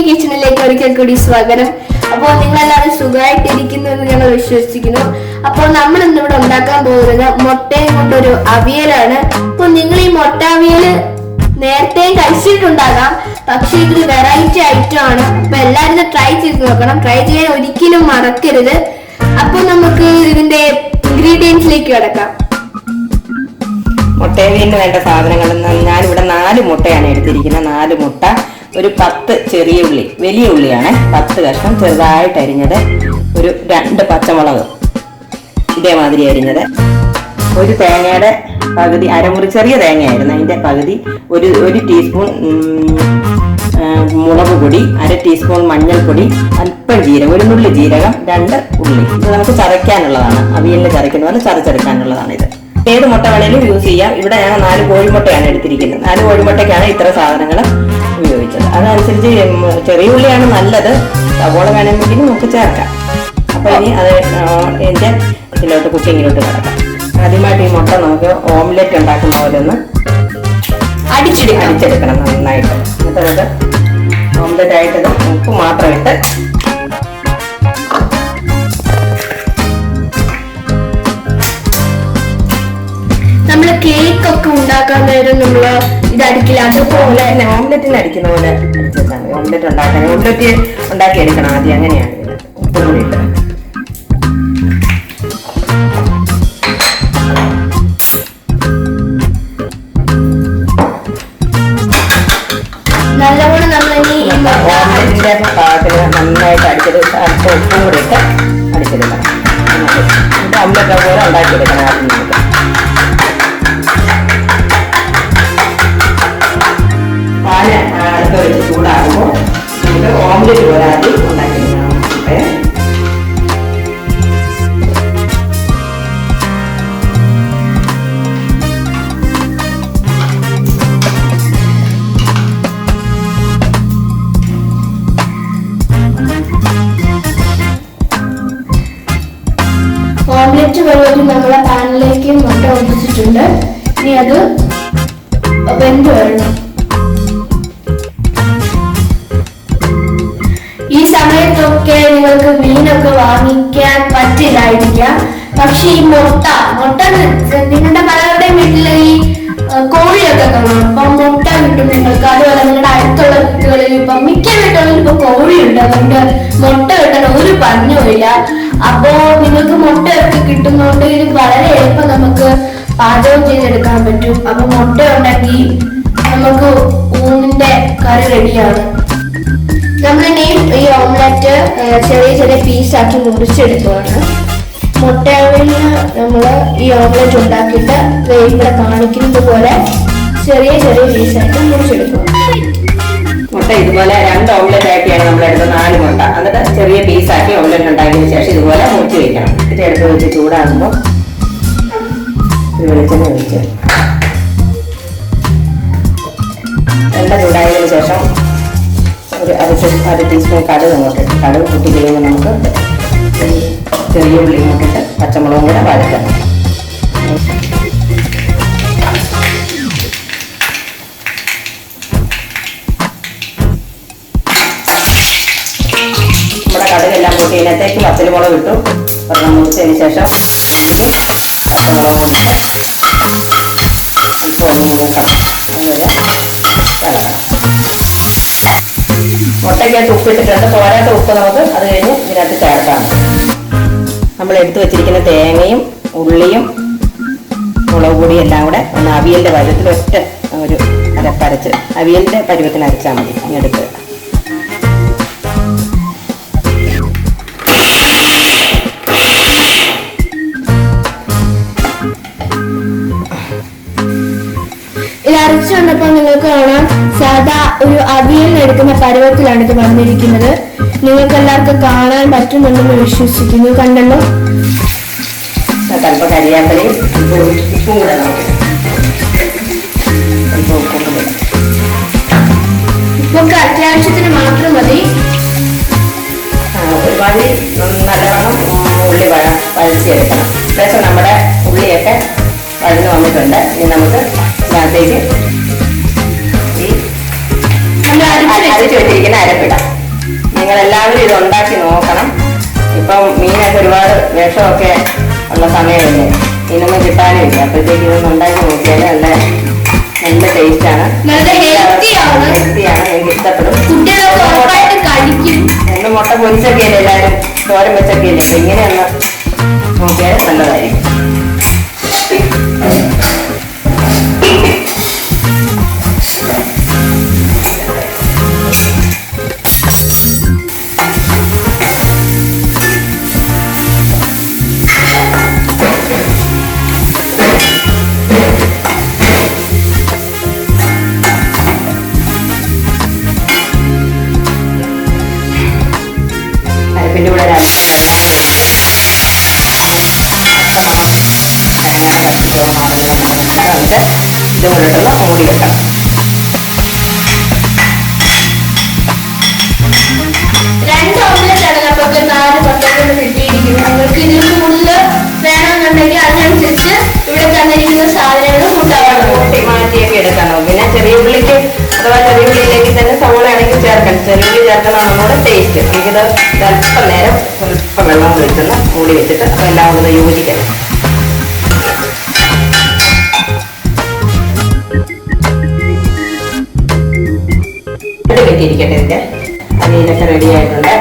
കിച്ചണിലേക്ക് ഒരിക്കൽ കൂടി സ്വാഗതം. അപ്പോൾ നിങ്ങളെല്ലാവരും സുഖമായിട്ടിരിക്കുന്നു എന്ന് ഞങ്ങൾ വിശ്വസിക്കുന്നു. അപ്പോൾ നമ്മൾ ഇന്നിവിടെ ഉണ്ടാക്കാൻ പോകുന്നത് മുട്ടയും കൊണ്ടൊരു അവിയലാണ്. അപ്പോൾ നിങ്ങൾ ഈ മുട്ട അവിയൽ നേരത്തെ കഴിച്ചിട്ടുണ്ടാകാം, പക്ഷെ ഇതൊരു വെറൈറ്റി ഐറ്റം ആണ്. അപ്പൊ എല്ലാവരും ഇത് ട്രൈ ചെയ്ത് നോക്കണം. ട്രൈ ചെയ്യാൻ ഒരിക്കലും മറക്കരുത്. അപ്പോൾ നമുക്ക് ഇതിന്റെ ഇൻഗ്രീഡിയൻസിലേക്ക് കിടക്കാം. മുട്ടയവിയലിന് വേണ്ട സാധനങ്ങൾ ഞാനിവിടെ 4 മുട്ടയാണ് എടുത്തിരിക്കുന്നത്. 4 മുട്ട, ഒരു 10 ചെറിയ ഉള്ളി, വലിയ ഉള്ളിയാണ്, 10 കഷ്ണം ചെറുതായിട്ട് അരിഞ്ഞത്, ഒരു 2 പച്ചമുളക് ഇതേമാതിരി അരിഞ്ഞത്, ഒരു തേങ്ങയുടെ പകുതി, അരമുറി ചെറിയ തേങ്ങയായിരുന്നു, അതിന്റെ പകുതി, ഒരു ടീസ്പൂൺ മുളക് പൊടി, 1/2 ടീസ്പൂൺ മഞ്ഞൾപ്പൊടി, അല്പം ജീരകം, ഒരു നുള്ളി ജീരകം, 2 ഉള്ളി. ഇത് നമുക്ക് ചതയ്ക്കാനുള്ളതാണ്, അവിയലിന് ചതയ്ക്കുന്ന പോലെ ചതച്ചെടുക്കാനുള്ളതാണ്. ഇത് ഏത് മുട്ട വേണേലും യൂസ് ചെയ്യാം. ഇവിടെ ഞാൻ 4 കോഴിമുട്ടയാണ് എടുത്തിരിക്കുന്നത്. 4 കോഴിമുട്ടയ്ക്കാണ് ഇത്ര സാധനങ്ങൾ ഉപയോഗിച്ചത്. അതനുസരിച്ച് ചെറിയ ഉള്ളിയാണ് നല്ലത്, സവോള വേണമെങ്കിൽ നമുക്ക് ചേർക്കാം. അപ്പൊ ഇനി അത് എന്റെ ഇതിലോട്ട് കുക്കിങ്ങിലോട്ട് കിടക്കാം. ആദ്യമായിട്ട് ഈ മുട്ട നമുക്ക് ഓംലെറ്റ് ഉണ്ടാക്കുന്ന പോലെ ഒന്ന് അടിച്ചെടുക്കണം നന്നായിട്ട്. എന്നിട്ട് നമുക്ക് ഓംലെറ്റ് ആയിട്ട് ഉപ്പ് മാത്രം ഇട്ട് നമ്മള് കേക്ക് ഒക്കെ ഉണ്ടാക്കാൻ നേരം നമ്മള് ഇത് അടിക്കില്ല, അതുപോലെ ഓംലെറ്റിന് അടിക്കുന്ന പോലെ അടിച്ചെടുത്താൽ ഓംലെറ്റ് ഉണ്ടാക്കാൻ ഓംലെറ്റ് ഉണ്ടാക്കി എടുക്കണം ആദ്യം. അങ്ങനെയാണ് ഉപ്പ് കൂടി ഇട്ട് നല്ലപോലെ ഓംലെറ്റിന്റെ പാകത്തിന് നന്നായിട്ട് അടിച്ചെടു, അല്പം ഉപ്പും കൂടി ഇട്ട് അടിച്ചെടുക്കണം. ഓംലെറ്റ് പോലെ ഉണ്ടാക്കിയെടുക്കണം ആദ്യം നമുക്ക്. പാല് അടുത്ത് വെച്ച് ചൂടാകുമ്പോൾ നമുക്ക് ഓംലെറ്റ് പോലെ ആദ്യം ഉണ്ടാക്കിയെടുക്കണം. ഓംലെറ്റ് വെള്ളം നമ്മളെ പാനിലേക്ക് മുട്ട ഒഴിച്ചിട്ടുണ്ട്. ഇനി അത് വെന്ത് വരണം. ഈ സമയത്തൊക്കെ നിങ്ങൾക്ക് മീനൊക്കെ വാങ്ങിക്കാൻ പറ്റില്ലായിരിക്കാം, പക്ഷെ ഈ മുട്ട നിങ്ങളുടെ പലരുടെയും വീട്ടിൽ ഈ കോഴിയൊക്കെ കാണും. അപ്പൊ മുട്ട കിട്ടും നിങ്ങൾക്ക്. അതുപോലെ നിങ്ങളുടെ അടുത്തുള്ള വീട്ടുകളിൽ ഇപ്പൊ മിക്ക വീട്ടുകളിൽ ഇപ്പൊ കോഴിയുണ്ട്, അതുകൊണ്ട് മുട്ട കിട്ടാൻ ഒരു പഞ്ഞുമില്ല. അപ്പോ നിങ്ങൾക്ക് മുട്ടയൊക്കെ കിട്ടുന്നതുകൊണ്ട് ഇത് വളരെ എളുപ്പം നമുക്ക് പാചകം ചെയ്തെടുക്കാൻ പറ്റും. അപ്പൊ മുട്ട ഉണ്ടെങ്കിൽ നമുക്ക് ഊണിന്റെ കറി റെഡിയാണ്. നമ്മളിനെയും ഈ ഓംലെറ്റ് ചെറിയ ചെറിയ പീസാക്കി മുറിച്ചെടുക്കുകയാണ്. മുട്ടയവിന് നമ്മൾ ഈ ഓംലെറ്റ് ഉണ്ടാക്കിയിട്ട് ഇവിടെ കാണിക്കുന്നത് പോലെ ചെറിയ ചെറിയ പീസായിട്ട് മുറിച്ചെടുക്കുക. മുട്ട ഇതുപോലെ 2 ഓംലെറ്റ് ആക്കിയാണ് നമ്മളെടുത്ത് 4 മുട്ട. എന്നിട്ട് ചെറിയ പീസാക്കി ഓംലെറ്റ് ഉണ്ടാക്കിയതിന് ശേഷം ഇതുപോലെ മുറിച്ച് വെക്കണം. ഇത് എടുത്ത് വെച്ച് ചൂടാകുമ്പോൾ വെളിച്ചെണ്ണ ഒഴിച്ച് എണ്ണ ചൂടായതിനു ശേഷം ഒരു 1/2 ടീസ്പൂൺ കടുക് അങ്ങോട്ടിട്ട്, കടുക് പൊട്ടി കഴിയുമ്പോൾ നമുക്ക് ചെറിയ ഉള്ളി ഇങ്ങോട്ടിട്ട് പച്ചമുളകും കൂടെ വഴറ്റണം. നമ്മുടെ കടുകെല്ലാം പൊട്ടി ഇതിനകത്തേക്ക് പച്ചമുളക് ഇട്ടു. ഒരെണ്ണം മുറിച്ചതിന് ശേഷം പച്ചമുളക് കൊണ്ടിട്ട് ഉപ്പ് ഒന്ന് മൂക്കണം. അതുപോലെ കലക്കണം. മുട്ടയ്ക്കകത്ത് ഉപ്പിട്ടിട്ടുണ്ട്. പോരാത്ത ഉപ്പ് നമുക്ക് അത് കഴിഞ്ഞ് ഇതിനകത്ത് ചേർക്കാണ്. നമ്മൾ എടുത്തു വെച്ചിരിക്കുന്ന തേങ്ങയും ഉള്ളിയും മുളക് പൊടിയും എല്ലാം കൂടെ ഒന്ന് അവിയലിന്റെ പരുവത്തിൽ ഒറ്റ ഒരു അരപ്പരച്ച് അവിയലിന്റെ പരുവത്തിന് അരച്ചാൽ മതി. ഇങ്ങെടുത്ത് ഇത് അരച്ചു വന്നപ്പോൾ നിങ്ങൾക്ക് കാണാം സാധാ ഒരു അവിയലിന് എടുക്കുന്ന പരുവത്തിലാണ് ഇത് വന്നിരിക്കുന്നത്. നിങ്ങൾക്ക് എല്ലാവർക്കും കാണാൻ പറ്റുന്നുണ്ടെന്ന് വിശ്വസിക്കുന്നു. കണ്ടല്ലോ, അല്പം കരിയാപ്പലയും ഉപ്പും കൂടെ നമുക്ക് ഉപ്പൊക്കെ അത്യാവശ്യത്തിന് മാത്രം മതി. ഒരുപാട് നല്ലവണ്ണം ഉള്ളി വഴച്ചെടുക്കണം. ശേഷം നമ്മുടെ ഉള്ളിയൊക്കെ വഴന്നു വന്നിട്ടുണ്ട്. ഇനി നമുക്ക് ഇതിനകത്തേക്ക് ഈ അരച്ച് വെച്ചിരിക്കുന്ന അരപ്പിടാം. നിങ്ങളെല്ലാവരും ഇത് ഉണ്ടാക്കി നോക്കണം. ഇപ്പം മീനൊക്കെ ഒരുപാട് വിഷമൊക്കെ ഉള്ള സമയമല്ലേ, മീനൊന്നും കിട്ടാനും ഇല്ല. അപ്പോഴത്തേക്ക് ഇതൊന്നും ഉണ്ടാക്കി നോക്കിയാൽ നല്ല നല്ല ടേസ്റ്റാണ്, ഹെൽത്തിയാണ്, എനിക്ക് ഇഷ്ടപ്പെടും. ഒന്ന് മുട്ട പൊരിച്ചൊക്കെ അല്ലേ എല്ലാവരും തോരൻ വെച്ചൊക്കെ അല്ലേ, അപ്പൊ ഇങ്ങനെയൊന്ന് നോക്കിയാൽ നല്ലതായിരിക്കും. അരപ്പിൻ്റെ കൂടെ ഇതുകൊണ്ടിട്ടൊന്ന് മൂടി വെക്കണം. രണ്ട് ഓംലെറ്റാണ് നമുക്ക് 4 പത്രങ്ങൾ കിട്ടിയിരിക്കുന്നത്. നിങ്ങൾക്ക് ഇതിൽ കൂടുതൽ വേണമെന്നുണ്ടെങ്കിൽ അതിനനുസരിച്ച് ഇവിടെ തന്നിരിക്കുന്ന സാധനങ്ങൾ കൂട്ടി മാറ്റിയൊക്കെ എടുക്കണം. പിന്നെ ചെറിയ ഉള്ളിക്ക് അഥവാ ചെറിയ ഉള്ളിയിലേക്ക് തന്നെ സവോള ആണെങ്കിൽ ചേർക്കണം. ചെറിയ ഉള്ളി ചേർക്കുന്നതാണ് കൂടെ ടേസ്റ്റ്. എനിക്കിത് അല്പം നേരം സ്വല്പം വെള്ളം ഒഴിച്ചൊന്ന് മൂടി വെച്ചിട്ട് അപ്പോൾ എല്ലാം ഒന്ന് യോജിക്കണം. വെട്ടിയിരിക്കട്ടെ. ഇതിൻ്റെ അരിയിലൊക്കെ റെഡി ആയിട്ടുണ്ട്.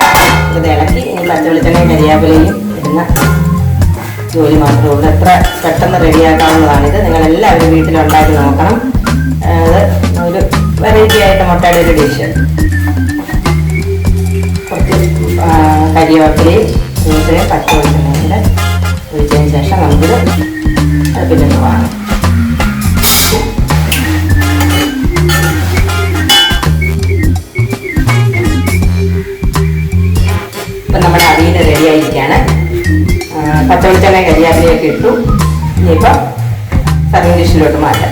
ഇത് ഇളക്കി ഇനി പച്ചവെളിച്ചെണ്ണയും കരിയാപ്പിലയും ഇടുന്ന ജോലി മാത്രമേ ഉള്ളൂ. എത്ര പെട്ടെന്ന് റെഡിയാക്കാവുന്നതാണിത്. നിങ്ങളെല്ലാവരും വീട്ടിലുണ്ടാക്കി നോക്കണം. അത് ഒരു വെറൈറ്റി ആയിട്ട് മുട്ടയുടെ ഒരു ഡിഷ്. കുറച്ച് കരിവേപ്പിലയും ഇത്രയും പച്ചവെളിച്ചെണ്ണയും കൂടെ ഒഴിച്ചതിന് ശേഷം നമുക്കിത് പിന്നെ വാങ്ങാം. ഇപ്പം നമ്മുടെ അവിയൽ റെഡി ആയിരിക്കുകയാണ്. പച്ചവെളിച്ചെണ്ണ കരിയാപ്പിലയൊക്കെ ഇട്ടു. ഇനിയിപ്പം സർവിംഗ് ഡിഷിലോട്ട് മാറ്റാം.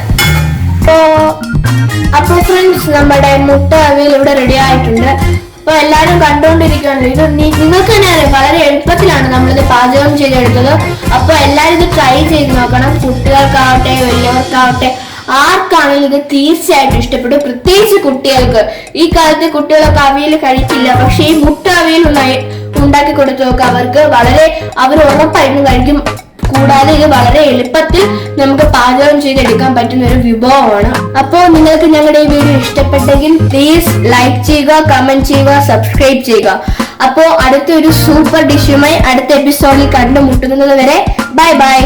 അപ്പോൾ ഫ്രണ്ട്സ്, നമ്മുടെ മുട്ട അവിയൽ ഇവിടെ റെഡി ആയിട്ടുണ്ട്. അപ്പൊ എല്ലാരും കണ്ടുകൊണ്ടിരിക്കുകയാണ്. ഇത് നിങ്ങൾക്ക് തന്നെ അറിയാം, വളരെ എളുപ്പത്തിലാണ് നമ്മളിത് പാചകം ചെയ്തെടുത്തത്. അപ്പൊ എല്ലാരും ഇത് ട്രൈ ചെയ്ത് നോക്കണം. കുട്ടികൾക്കാവട്ടെ വലിയവർക്കാവട്ടെ ആർക്കാണെങ്കിലും ഇത് തീർച്ചയായിട്ടും ഇഷ്ടപ്പെടും. പ്രത്യേകിച്ച് കുട്ടികൾക്ക്. ഈ കാലത്ത് കുട്ടികളൊക്കെ അവിയൽ കഴിക്കില്ല, പക്ഷെ ഈ മുട്ട അവിയൽ ഉണ്ടാക്കി കൊടുത്തു നോക്കുക. അവർ ഉറപ്പായിട്ടും കഴിക്കും. കൂടാതെ ഇത് വളരെ എളുപ്പത്തിൽ നമുക്ക് പാചകം ചെയ്തെടുക്കാൻ പറ്റുന്ന ഒരു വിഭവമാണ്. അപ്പോൾ നിങ്ങൾക്ക് ഞങ്ങളുടെ ഈ വീഡിയോ ഇഷ്ടപ്പെട്ടെങ്കിൽ പ്ലീസ് ലൈക്ക് ചെയ്യുക, കമന്റ് ചെയ്യുക, സബ്സ്ക്രൈബ് ചെയ്യുക. അപ്പോൾ അടുത്തൊരു സൂപ്പർ ഡിഷുമായി അടുത്ത എപ്പിസോഡിൽ കണ്ടുമുട്ടുന്നത് വരെ ബൈ ബൈ.